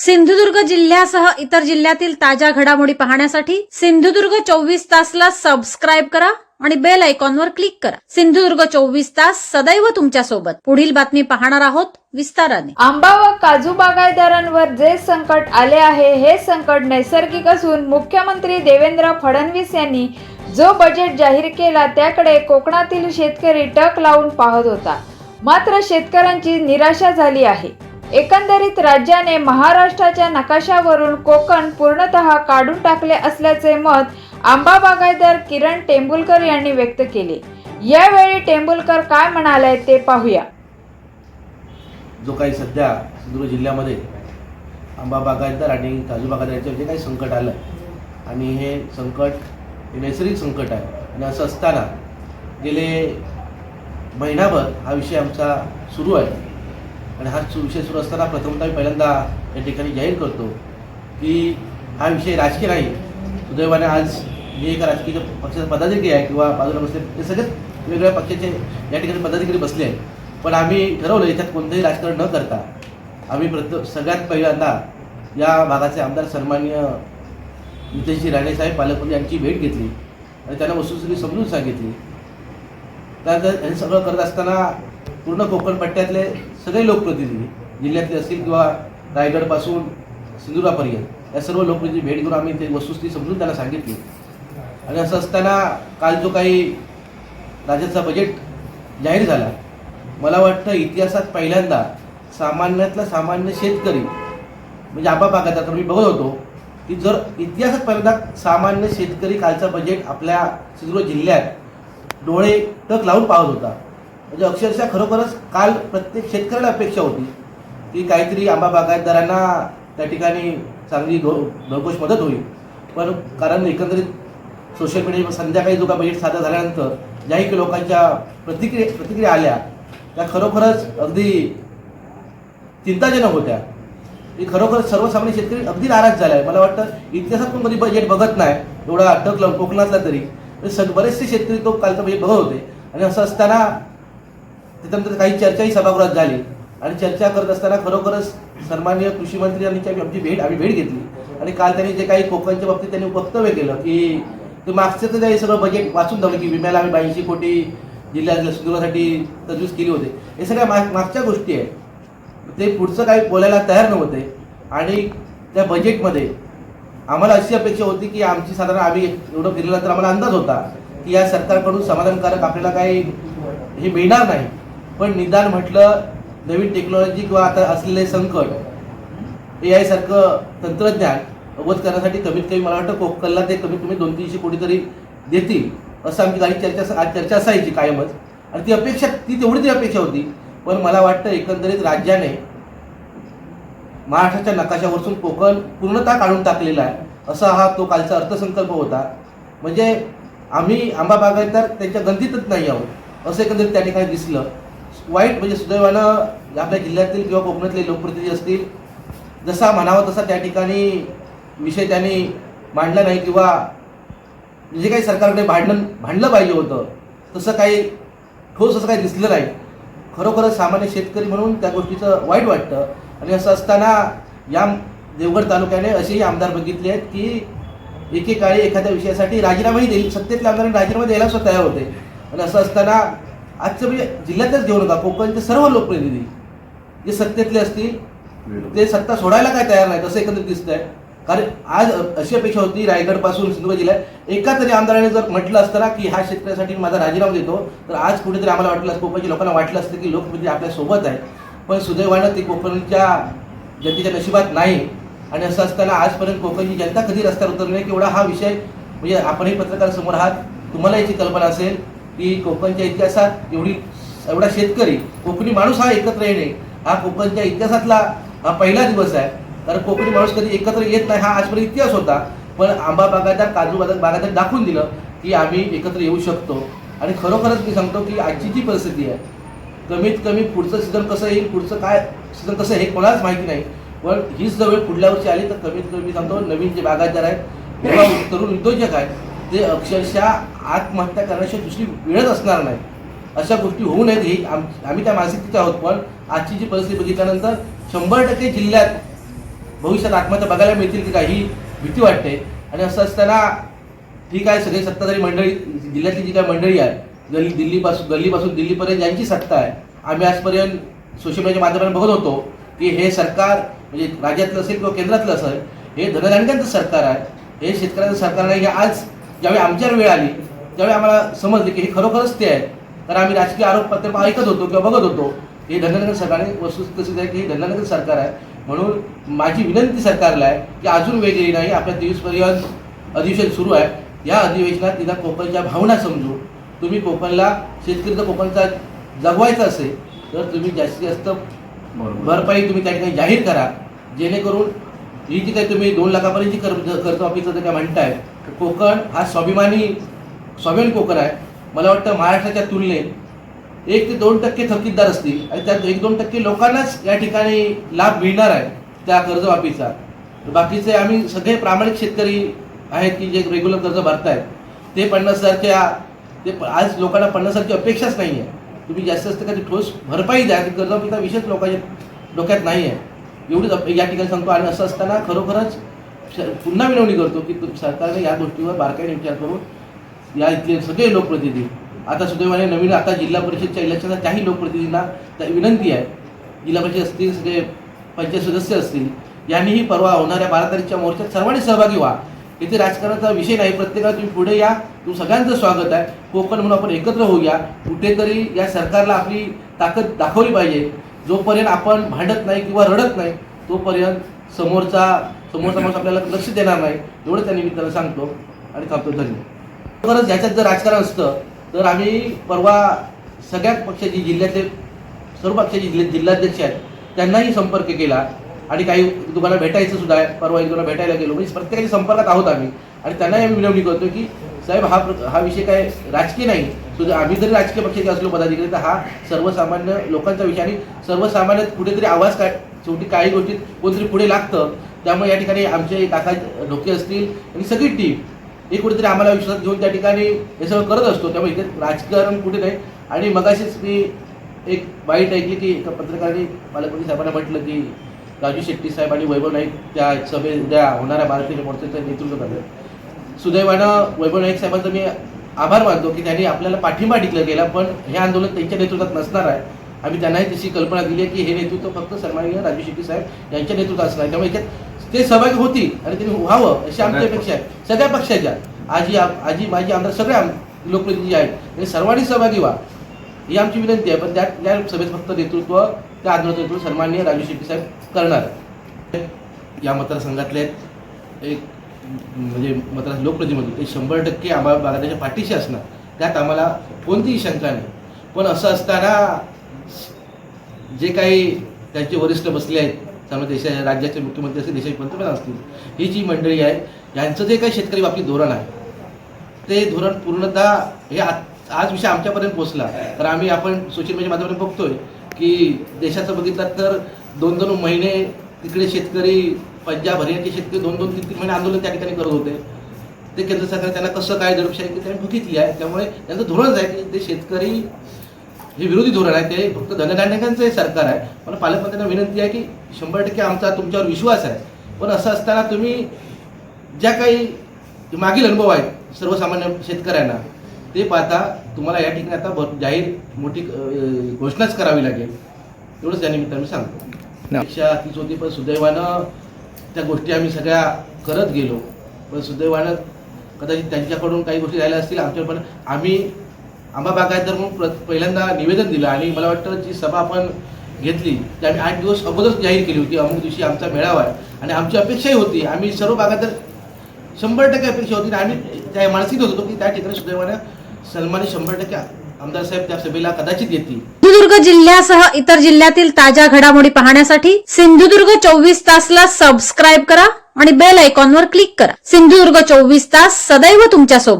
सिंधुदुर्ग जिल्ह्यासह इतर जिल्ह्यातील ताज्या घडामोडी पाहण्यासाठी सिंधुदुर्ग 24 तासला सबस्क्राइब करा आणि बेल आयकॉनवर क्लिक करा। सिंधुदुर्ग 24 तास सदैव तुमच्या सोबत। पुढील बातमी पाहणार आहोत विस्ताराने। आंबा व काजू बागायतदारांवर जे संकट आले आहे हे संकट नैसर्गिक असून मुख्यमंत्री देवेंद्र फडणवीस यांनी जो बजेट जाहीर केला त्याकडे कोकणातील शेतकरी टक लावून पाहत होता। मात्र शेतकऱ्यांची निराशा झाली आहे। एकंदरीत राज्याने महाराष्ट्राच्या नकाशावरून कोकण पूर्णतः काढून टाकले असल्याचे मत आंबा बागायतदार किरण टेंबुलकर यांनी व्यक्त केले। यावेळी टेंबुलकर काय म्हणाले ते पाहूया। जो काही सध्या सिंधुदुर्ग जिल्ह्यामध्ये आंबा बागायतदार आणि काजू बागायतदारांचे जे काही संकट आलं आणि हे संकट हे नैसर्गिक संकट आहे आणि असं असताना गेले महिनाभर हा विषय आमचा सुरू आहे आणि हा विषय सुरू असताना प्रथमतः मी पहिल्यांदा या ठिकाणी जाहीर करतो की हा विषय राजकीय नाही। सुदैवाने आज मी एका राजकीय पक्षाचा पदाधिकारी आहे किंवा बाजूला बसले ते सगळेच वेगवेगळ्या पक्षाचे या ठिकाणी पदाधिकारी बसले आहेत, पण आम्ही ठरवलं याच्यात कोणतंही राजकारण न करता आम्ही सगळ्यात पहिल्यांदा या भागाचे आमदार सन्माननीय नितेशजी राणे साहेब पालकमंत्री यांची भेट घेतली आणि त्यांना वस्तुस्थिती समजून सांगितली। त्यानंतर हे सगळं करत असताना पूर्ण कोकण पट्ट्यातले सगळे लोकप्रतिनिधी जिल्ह्यातले असतील किंवा रायगडपासून सिंधुदुर्गापर्यंत या सर्व लोकप्रतिनिधी भेट घेऊन आम्ही ते वस्तुस्थिती समजून त्यांना सांगितली आणि असं असताना काल जो काही राज्याचा बजेट जाहीर झाला, मला वाटतं इतिहासात पहिल्यांदा सामान्यातला सामान्य शेतकरी म्हणजे आंबा बागायतदार मी बघत होतो की जर इतिहासात पहिल्यांदा सामान्य शेतकरी कालचा बजेट आपल्या सिंधुदुर्ग जिल्ह्यात डोळे टक लावून पाहत होता। म्हणजे अक्षरशः खरोखरच काल प्रत्येक शेतकऱ्याला अपेक्षा होती की काहीतरी आंबा बागायतदारांना त्या ठिकाणी चांगली भरघोस मदत होईल, पण कारण एकंदरीत सोशल मीडियावर संध्याकाळी जो का बजेट सादर झाल्यानंतर ज्याही काही लोकांच्या प्रतिक्रिया आल्या त्या खरोखरच अगदी चिंताजनक होत्या की खरोखरच सर्वसामान्य शेतकरी अगदी नाराज झाला आहे। मला वाटतं इतिहासात पण कधी बजेट बघत नाही एवढा अटक लावून कोकणातला तरी बरेचसे शेतकरी तो कालचा बजेट बघत होते आणि असं असताना त्याच्यानंतर काही चर्चाही सभागृहात झाली आणि चर्चा करत असताना खरोखरच सन्माननीय कृषी मंत्री यांची आम्ही भेट घेतली आणि काल त्यांनी जे काही कोकणच्या बाबतीत त्यांनी वक्तव्य केलं की ते मागचं तर सगळं बजेट वाचून दाखवलं की विम्याला आम्ही 82 कोटी जिल्ह्यातल्या सुधारण्यासाठी तरतूद केली होती। हे सगळ्या मागच्या गोष्टी आहेत, ते पुढचं काही बोलायला तयार नव्हते आणि त्या बजेटमध्ये आम्हाला अशी अपेक्षा होती की आमची साधारण आम्ही एवढं फिरल्यानंतर आम्हाला अंदाज होता की या सरकारकडून समाधानकारक आपल्याला काही हे मिळणार नाही, पण निदान म्हटलं नवीन टेक्नॉलॉजी किंवा आता असलेले संकट AI सारखं तंत्रज्ञान अवगत करण्यासाठी कमीत कमी मला वाटतं कोकणला ते कमीत कमी 200-300 कोटी तरी देतील असं आमची काही चर्चा असायची कायमच आणि ती तेवढी अपेक्षा होती। पण मला वाटतं एकंदरीत राज्याने महाराष्ट्राच्या नकाशावरून कोकण पूर्णतः काढून टाकलेला आहे असा हा तो कालचा अर्थसंकल्प होता। म्हणजे आम्ही आंबा बागायतदार त्यांच्या गणतीतच नाही आहोत असं एकंदरीत त्या ठिकाणी दिसलं। वाईट म्हणजे सुदैवानं आपल्या जिल्ह्यातील किंवा कोकणातले लोकप्रतिनिधी असतील जसा म्हणावा तसा त्या ठिकाणी विषय त्यांनी मांडला नाही किंवा जे काही सरकारकडे भांडलं पाहिजे होतं तसं काही ठोस असं काही दिसलं नाही। खरोखरच सामान्य शेतकरी म्हणून त्या गोष्टीचं वाईट वाटतं आणि असं असताना या देवगड तालुक्याने असेही आमदार बघितले आहेत की एकेकाळी एखाद्या विषयासाठी राजीनामाही देईल, सत्तेतल्या आमदारांनी राजीनामा द्यायला सुद्धा तयार होते आणि असं असताना आजचं म्हणजे जिल्ह्यातच घेऊ नका कोकणचे सर्व लोकप्रतिनिधी जे सत्तेतले असतील ते सत्ता सोडायला काय तयार नाहीत असं एकंदरीत दिसतंय। कारण आज अशी अपेक्षा होती रायगडपासून सिंधुदुर्ग जिल्ह्यात एका तरी आमदाराने जर म्हटलं असतं ना की ह्या शेतकऱ्यासाठी माझा राजीनामा देतो तर आज कुठेतरी आम्हाला वाटलं कोकणच्या लोकांना वाटलं असतं की लोकप्रतिनिधी आपल्या सोबत आहे, पण सुदैवानं ती कोकणच्या जनतेच्या नशिबात नाही आणि असं असताना आजपर्यंत कोकणची जनता कधी रस्त्यावर उतरली नाही की एवढा हा विषय म्हणजे आपणही पत्रकार समोर आहात, तुम्हाला याची कल्पना असेल की कोकणच्या इतिहासात एवढा शेतकरी कोकणी माणूस हा एकत्र येणे हा कोकणच्या इतिहासातला हा पहिला दिवस आहे। कारण कोकणी माणूस कधी एकत्र येत नाही हा आजपर्यंत इतिहास होता, पण आंबा बागायतदार काजू बागायतदार दाखवून दिलं की आम्ही एकत्र येऊ शकतो। आणि खरोखरच मी सांगतो की आजची जी परिस्थिती आहे कमीत कमी पुढचं सीझन कसं येईल, पुढचं काय सीझन कसं हे कोणालाच माहिती नाही, पण हीच जर वेळ पुढल्या वर्षी आली तर कमीत कमी मी सांगतो नवीन जे बागायतदार आहेत किंवा तरुण उद्योजक आहेत ते अक्षरशः आत्महत्या करण्याशिवाय दुसरी वेळच असणार नाही। अशा गोष्टी होऊ नयेत ही आम्ही त्या मानसिकतेचे आहोत, पण आजची जी परिस्थिती बघितल्यानंतर 100% जिल्ह्यात भविष्यात आत्महत्या बघायला मिळतील की काही भीती वाटते. आणि असं असताना ठीक आहे, सगळी सत्ताधारी मंडळी, जिल्ह्यातली जी काही मंडळी आहे, गल्लीपासून दिल्लीपर्यंत यांची सत्ता आहे. आम्ही आजपर्यंत सोशल मीडियाच्या माध्यमातून बघत होतो की हे सरकार म्हणजे राज्यातलं असेल किंवा केंद्रातलं असेल, हे धनधान्यांचं सरकार आहे, हे शेतकऱ्यांचं सरकार नाही. हे आज ज्यावेळी आमच्यावर वेळ आली त्यावेळी आम्हाला समजले की हे खरोखरच ते आहे. तर आम्ही राजकीय आरोपपत्र ऐकत होतो किंवा बघत होतो, हे धनधान्य सरकार आहे. वस्तुस्थिती आहे की हे धनधान्याचं सरकार आहे. म्हणून माझी विनंती सरकारला आहे की अजून वेळ गेली नाही, आपल्या 23पर्यंत अधिवेशन सुरू आहे. या अधिवेशनात तिला कोकणच्या भावना समजून तुम्ही कोकणला, शेतकरी कोकणचा जगवायचा असेल तर तुम्ही जास्तीत जास्त भरपाई तुम्ही त्या ठिकाणी जाहीर करा, जेणेकरून ही जी काही तुम्ही 2 लाखापर्यंतची कर्जमाफीचं जे काय म्हणताय, कोकण हा स्वाभिमानी कोकण आहे. मला वाटतं महाराष्ट्राच्या तुलनेत 1 ते 2% थकीतदार असतील आणि त्यात 1-2% लोकांनाच या ठिकाणी लाभ मिळणार आहे त्या कर्जमाफीचा. बाकीचे आम्ही सगळे प्रामाणिक शेतकरी आहेत की जे रेग्युलर कर्ज भरतायत, ते 50,000च्या आज लोकांना 50,000ची अपेक्षाच नाही आहे. तुम्ही जास्तीत जास्त काही ठोस भरपाई द्या, कर्जमाफीचा विषयच लोकांच्या डोक्यात नाही आहे, एवढीच या ठिकाणी सांगतो. आणि असं असताना खरोखरच पुन्हा विनवणी करतो की सरकारने या गोष्टीवर बारकाईने विचार करून या इथले सगळे लोकप्रतिनिधी, आता सुदैवाने नवीन आता जिल्हा परिषदच्या इलेक्शनला त्याही लोकप्रतिनिधींना विनंती आहे, जिल्हा परिषद असतील, सगळे पंचायत सदस्य असतील, यांनीही परवा होणाऱ्या 12 तारीखच्या मोर्चात सर्वांनी सहभागी व्हा. इथे राजकारणाचा विषय नाही, प्रत्येकाला तुम्ही पुढे या, तुम सगळ्यांचं स्वागत आहे. कोकण म्हणून आपण एकत्र होऊया, कुठेतरी या सरकारला आपली ताकद दाखवली पाहिजे. जोपर्यंत आपण भांडत नाही किंवा रडत नाही तोपर्यंत समोरचा माणूस आपल्याला लक्ष देणार नाही, एवढं त्या निमित्तानं सांगतो आणि थांबतो. धन्यवाद. खरंच ह्याच्यात जर राजकारण असतं तर आम्ही परवा सगळ्या पक्षाची, जिल्ह्यातले सर्व पक्षाचे जिल्हाध्यक्ष आहेत त्यांनाही संपर्क केला आणि काही दुकानं भेटायचं सुद्धा आहे. परवा एक दुकानं भेटायला गेलो, म्हणजे प्रत्येकाच्या संपर्कात आहोत आम्ही. आणि त्यांनाही आम्ही विनवणी करतो की साहेब, हा विषय काय राजकीय नाही. सुद्धा आम्ही जरी राजकीय पक्षाचे असलो पदाधिकारी, तर हा सर्वसामान्य लोकांचा विषय आणि सर्वसामान्य कुठेतरी आवाज शेवटी काही गोष्टीत कोणतरी पुढे लागतं. त्यामुळे या ठिकाणी आमचे काका ढोके असतील आणि सगळी टीम हे कुठेतरी आम्हाला विश्वास घेऊन त्या ठिकाणी हे सगळं करत असतो. त्यामुळे इथे राजकारण कुठे नाही. आणि मगाशीच मी एक वाईट ऐकली की एका पत्रकारांनी पालकमंत्री साहेबांना म्हटलं की राजू शेट्टी साहेब आणि वैभव नाईक त्या सभेत उद्या होणाऱ्या भारतीय मोर्चाचं नेतृत्व करतात. सुदैवानं वैभव नाईक साहेबांचा मी आभार मानतो की त्यांनी आपल्याला पाठिंबा डिक्लेअर केला, पण हे आंदोलन त्यांच्या नेतृत्वात नसणार आहे. आम्ही त्यांनाही तशी कल्पना दिली आहे की हे नेतृत्व फक्त सन्माननीय राजू शेट्टी साहेब यांच्या नेतृत्वात असणार आहे. त्यामुळे याच्यात ते सहभागी होतील आणि त्यांनी व्हावं अशी आमची अपेक्षा आहे. सगळ्या पक्षाच्या आजी माजी आमदार सगळ्या लोकप्रतिनिधी आहेत, त्यांनी सर्वांनी सहभागी व्हा ही आमची विनंती आहे. पण त्या सभेत फक्त नेतृत्व, त्या आंदोलनाचं नेतृत्व सन्माननीय राजू शेट्टी साहेब करणार. या मतदारसंघातले एक म्हणजे मतदार लोकप्रतिनिधी ते 100% आम्हाला बागायतदाराच्या पाठीशी असणार, त्यात आम्हाला कोणतीही शंका नाही. पण असं असताना जे काही त्यांचे वरिष्ठ बसले आहेत, त्यामुळे राज्याचे मुख्यमंत्री असतील, देशाचे पंतप्रधान असतील, ही जी मंडळी आहे, यांचं जे काही शेतकरी बाबतीत धोरण आहे ते धोरण पूर्णतः हे आज विषय आमच्यापर्यंत पोहोचला. तर आपण सोशल मीडिया माध्यमातून बघतोय की देशाचं बघितलं तर 2-2 महिने तिकडे शेतकरी, पंजाब हरियाणाचे शेतकरी 2-2-3-3 महिने आंदोलन त्या ठिकाणी करत होते. ते केंद्र सरकार त्यांना कसं काय दडपशाही की त्यांनी बघितली आहे. त्यामुळे त्यांचं धोरणच आहे की ते शेतकरी हे विरोधी धोरण आहे, ते फक्त धनधान्यांचं हे सरकार आहे. मला पालकमंत्र्यांना विनंती आहे की 100% आमचा तुमच्यावर विश्वास आहे. पण असं असताना तुम्ही ज्या काही मागील अनुभव आहेत सर्वसामान्य शेतकऱ्यांना, ते पाहता तुम्हाला या ठिकाणी आता जाहीर मोठी घोषणाच करावी लागेल, एवढंच या निमित्तानं मी सांगतो. अपेक्षा तीच होती, पण सुदैवानं त्या गोष्टी आम्ही सगळ्या करत गेलो. पण सुदैवानं कदाचित त्यांच्याकडून काही गोष्टी राहिल्या असतील, आमच्याकडून पण आम्ही आंबा बागायतदार म्हणून पहिल्यांदा निवेदन दिलं. आणि मला वाटतं जी सभा आपण घेतली ती आम्ही 8 दिवस अगोदरच जाहीर केली होती, अमुक दिवशी आमचा मेळावा आहे. आणि आमची अपेक्षाही होती, आम्ही सर्व बागायतदार 100% अपेक्षा होती आणि आम्ही त्या मानसिक होतो की त्या ठिकाणी सुदैवानं सन्मानित 100% आमदार साहेब त्या सभेला कदाचित येतील. सिंधुदुर्ग जिल्ह्यासह इतर जिल्ह्यातील ताज्या घडामोडी पाहण्यासाठी सिंधुदुर्ग 24 तासला सबस्क्राईब करा आणि बेल आयकॉनवर क्लिक करा. सिंधुदुर्ग 24 तास सदैव तुमच्या सोबत.